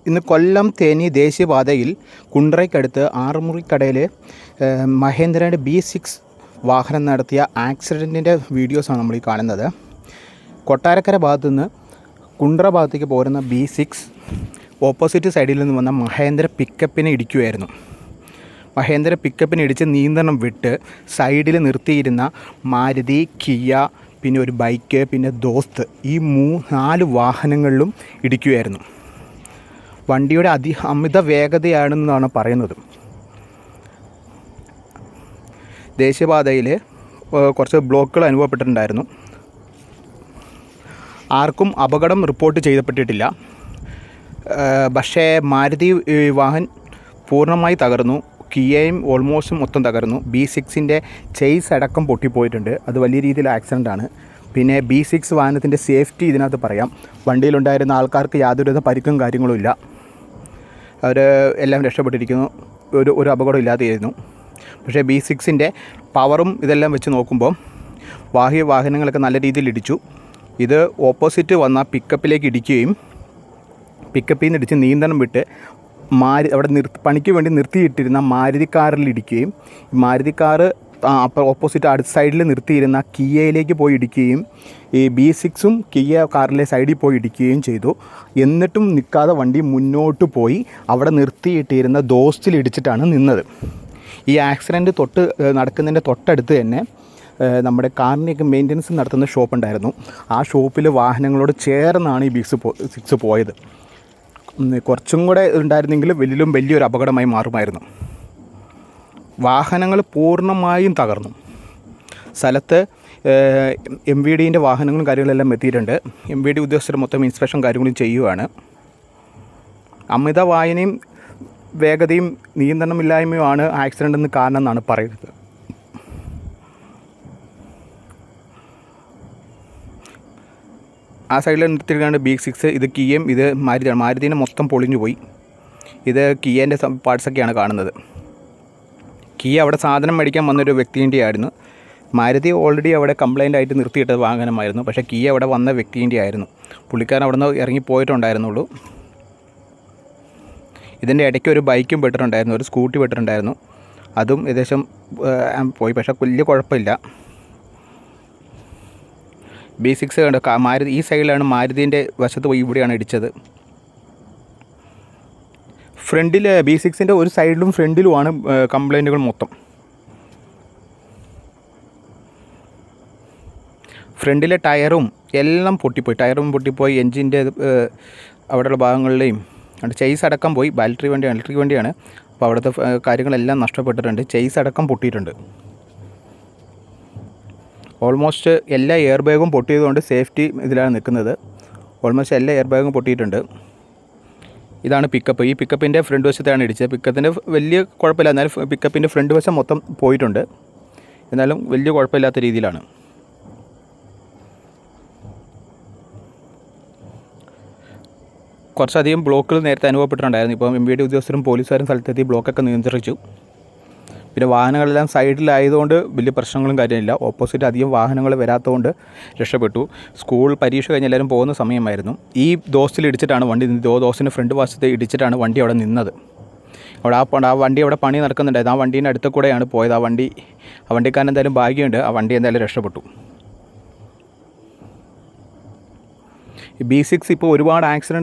ഇന്ന് കൊല്ലം തേനി ദേശീയപാതയിൽ കുണ്ട്രയ്ക്കടുത്ത് ആറുമുറിക്കടയിൽ മഹേന്ദ്രയുടെ B6 വാഹനം നടത്തിയ ആക്സിഡൻറ്റിൻ്റെ വീഡിയോസാണ് നമ്മൾ ഈ കാണുന്നത്. കൊട്ടാരക്കര ഭാഗത്തു നിന്ന് കുണ്ട്ര ഭാഗത്തേക്ക് പോരുന്ന B6 ഓപ്പോസിറ്റ് സൈഡിൽ നിന്ന് വന്ന മഹേന്ദ്ര പിക്കപ്പിനെ ഇടിക്കുകയായിരുന്നു. മഹേന്ദ്ര പിക്കപ്പിനെ ഇടിച്ച് നിയന്ത്രണം വിട്ട് സൈഡിൽ നിർത്തിയിരുന്ന മാരുതി, കിയ, പിന്നെ ഒരു ബൈക്ക്, പിന്നെ ദോസ്ത്, ഈ 4 വാഹനങ്ങളിലും ഇടിക്കുകയായിരുന്നു. വണ്ടിയുടെ അമിത വേഗതയാണെന്നാണ് പറയുന്നത്. ദേശീയപാതയിൽ കുറച്ച് ബ്ലോക്കുകൾ അനുഭവപ്പെട്ടിട്ടുണ്ടായിരുന്നു. ആർക്കും അപകടം റിപ്പോർട്ട് ചെയ്യപ്പെട്ടിട്ടില്ല. പക്ഷേ മാരുതി വാഹൻ പൂർണ്ണമായി തകർന്നു. കിയയും ഓൾമോസ്റ്റ് മൊത്തം തകർന്നു. B6ൻ്റെ ചെയ്സ് അടക്കം പൊട്ടിപ്പോയിട്ടുണ്ട്. അത് വലിയ രീതിയിൽ ആക്സിഡൻ്റാണ്. പിന്നെ B6 വാഹനത്തിൻ്റെ സേഫ്റ്റി ഇതിനകത്ത് പറയാം. വണ്ടിയിലുണ്ടായിരുന്ന ആൾക്കാർക്ക് യാതൊരുവിധ പരിക്കും കാര്യങ്ങളും ഇല്ല. അവർ എല്ലാം രക്ഷപ്പെട്ടിരിക്കുന്നു. ഒരു അപകടം ഇല്ലാതെയായിരുന്നു. പക്ഷേ B6ൻ്റെ പവറും ഇതെല്ലാം വെച്ച് നോക്കുമ്പോൾ വാഹനങ്ങളൊക്കെ നല്ല രീതിയിൽ ഇടിച്ചു. ഇത് ഓപ്പോസിറ്റ് വന്ന പിക്കപ്പിലേക്ക് ഇടിക്കുകയും പിക്കപ്പിൽ നിന്ന് ഇടിച്ച് നിയന്ത്രണം വിട്ട് അവിടെ പണിക്ക് വേണ്ടി നിർത്തിയിട്ടിരുന്ന മാരുതി കാറിൽ ഇടിക്കുകയും മാരുതി കാറ് ഓപ്പോസിറ്റ് അടുത്ത സൈഡിൽ നിർത്തിയിരുന്ന കിയയിലേക്ക് പോയി ഇടിക്കുകയും ഈ B6ഉം കിയ കാറിലെ സൈഡിൽ പോയി ഇടിക്കുകയും ചെയ്തു. എന്നിട്ടും നിൽക്കാതെ വണ്ടി മുന്നോട്ട് പോയി അവിടെ നിർത്തിയിട്ടിരുന്ന ദോസ്തിൽ ഇടിച്ചിട്ടാണ് നിന്നത്. ഈ ആക്സിഡൻറ്റ് നടക്കുന്നതിൻ്റെ തൊട്ടടുത്ത് തന്നെ നമ്മുടെ കാറിൻ്റെയൊക്കെ മെയിൻ്റനൻസ് നടത്തുന്ന ഷോപ്പ് ഉണ്ടായിരുന്നു. ആ ഷോപ്പിൽ വാഹനങ്ങളോട് ചേർന്നാണ് ഈ B6 പോയത്. കുറച്ചും കൂടെ ഉണ്ടായിരുന്നെങ്കിൽ വലിയൊരു അപകടമായി മാറുമായിരുന്നു. വാഹനങ്ങൾ പൂർണ്ണമായും തകർന്നു. സ്ഥലത്ത് MVDൻ്റെ വാഹനങ്ങളും കാര്യങ്ങളെല്ലാം എത്തിയിട്ടുണ്ട്. MVD ഉദ്യോഗസ്ഥർ മൊത്തം ഇൻസ്പെക്ഷൻ കാര്യങ്ങളും ചെയ്യുകയാണ്. അമിത വായനയും വേഗതയും നിയന്ത്രണമില്ലായ്മയുമാണ് ആക്സിഡൻറ്റിന് കാരണം എന്നാണ് പറയുന്നത്. ആ സൈഡിൽ നിർത്തിയിട്ടാണ് B6. ഇത് കിയയും ഇത് മാരുതിയാണ്. മാരുതിനെ മൊത്തം പൊളിഞ്ഞു പോയി. ഇത് കിയേൻ്റെ പാർട്സൊക്കെയാണ് കാണുന്നത്. കിയ അവിടെ സാധനം മേടിക്കാൻ വന്നൊരു വ്യക്തിൻ്റെ ആയിരുന്നു. മാരുതി ഓൾറെഡി അവിടെ കംപ്ലൈൻ്റ് ആയിട്ട് നിർത്തിയിട്ട വാഹനമായിരുന്നു. പക്ഷേ കിയ അവിടെ വന്ന വ്യക്തിൻ്റെ ആയിരുന്നു. പുള്ളിക്കാരൻ അവിടെ നിന്ന് ഇറങ്ങിപ്പോയിട്ടുണ്ടായിരുന്നുള്ളൂ. ഇതിൻ്റെ ഇടയ്ക്ക് ഒരു ബൈക്കും പെട്ടിട്ടുണ്ടായിരുന്നു, ഒരു സ്കൂട്ടി പെട്ടിട്ടുണ്ടായിരുന്നു. അതും ഏകദേശം പോയി. പക്ഷേ വലിയ കുഴപ്പമില്ല. B6 കണ്ട് മാരുതി ഈ സൈഡിലാണ് മാരുതിൻ്റെ വശത്ത് പോയി ഇവിടെയാണ് ഇടിച്ചത്. ഫ്രണ്ടിൽ B6ൻ്റെ ഒരു സൈഡിലും ഫ്രണ്ടിലുമാണ് കംപ്ലൈൻറ്റുകൾ മൊത്തം. ഫ്രണ്ടിലെ ടയറും എല്ലാം പൊട്ടിപ്പോയി. എൻജിൻ്റെ അവിടെയുള്ള ഭാഗങ്ങളിലെയും ചെയ്സ് അടക്കം പോയി. ഇലക്ട്രിക് വണ്ടിയാണ്. അപ്പോൾ അവിടുത്തെ കാര്യങ്ങളെല്ലാം നഷ്ടപ്പെട്ടിട്ടുണ്ട്. ചെയ്സ് അടക്കം പൊട്ടിയിട്ടുണ്ട്. ഓൾമോസ്റ്റ് എല്ലാ എയർ ബാഗും പൊട്ടിയതുകൊണ്ട് സേഫ്റ്റി ഇതിലാണ് നിൽക്കുന്നത്. ഓൾമോസ്റ്റ് എല്ലാ എയർ ബാഗും പൊട്ടിയിട്ടുണ്ട്. ഇതാണ് പിക്കപ്പ്. ഈ പിക്കപ്പിൻ്റെ ഫ്രണ്ട് വശത്താണ് ഇടിച്ചത്. പിക്കപ്പിൻ്റെ വലിയ കുഴപ്പമില്ല. എന്നാലും പിക്കപ്പിൻ്റെ ഫ്രണ്ട് വശം മൊത്തം പോയിട്ടുണ്ട്. എന്നാലും വലിയ കുഴപ്പമില്ലാത്ത രീതിയിലാണ്. കുറച്ചധികം ബ്ലോക്കുകൾ നേരത്തെ അനുഭവപ്പെട്ടിട്ടുണ്ടായിരുന്നു. ഇപ്പം MVD ഉദ്യോഗസ്ഥരും പോലീസുകാരും സ്ഥലത്തെത്തി ബ്ലോക്കൊക്കെ നിയന്ത്രിച്ചു. പിന്നെ വാഹനങ്ങളെല്ലാം സൈഡിലായതുകൊണ്ട് വലിയ പ്രശ്നങ്ങളും കാര്യമില്ല. ഓപ്പോസിറ്റ് അധികം വാഹനങ്ങൾ വരാത്തതുകൊണ്ട് രക്ഷപ്പെട്ടു. സ്കൂൾ പരീക്ഷ കഴിഞ്ഞ് എല്ലാവരും പോകുന്ന സമയമായിരുന്നു. ഈ ദോസ്തിൽ ഇടിച്ചിട്ടാണ് വണ്ടി ദോസ്തിൻ്റെ ഫ്രണ്ട് വശത്ത് ഇടിച്ചിട്ടാണ് വണ്ടി അവിടെ നിന്നത്. ആ വണ്ടി അവിടെ പണി നടക്കുന്നുണ്ടായിരുന്നു. ആ വണ്ടീൻ്റെ അടുത്ത് കൂടെയാണ് പോയത്. ആ വണ്ടിക്കാരൻ എന്തായാലും ഭാഗ്യമുണ്ട്. ആ വണ്ടി എന്തായാലും രക്ഷപ്പെട്ടു. B6 ഇപ്പോൾ ഒരുപാട് ആക്സിഡൻറ്റ്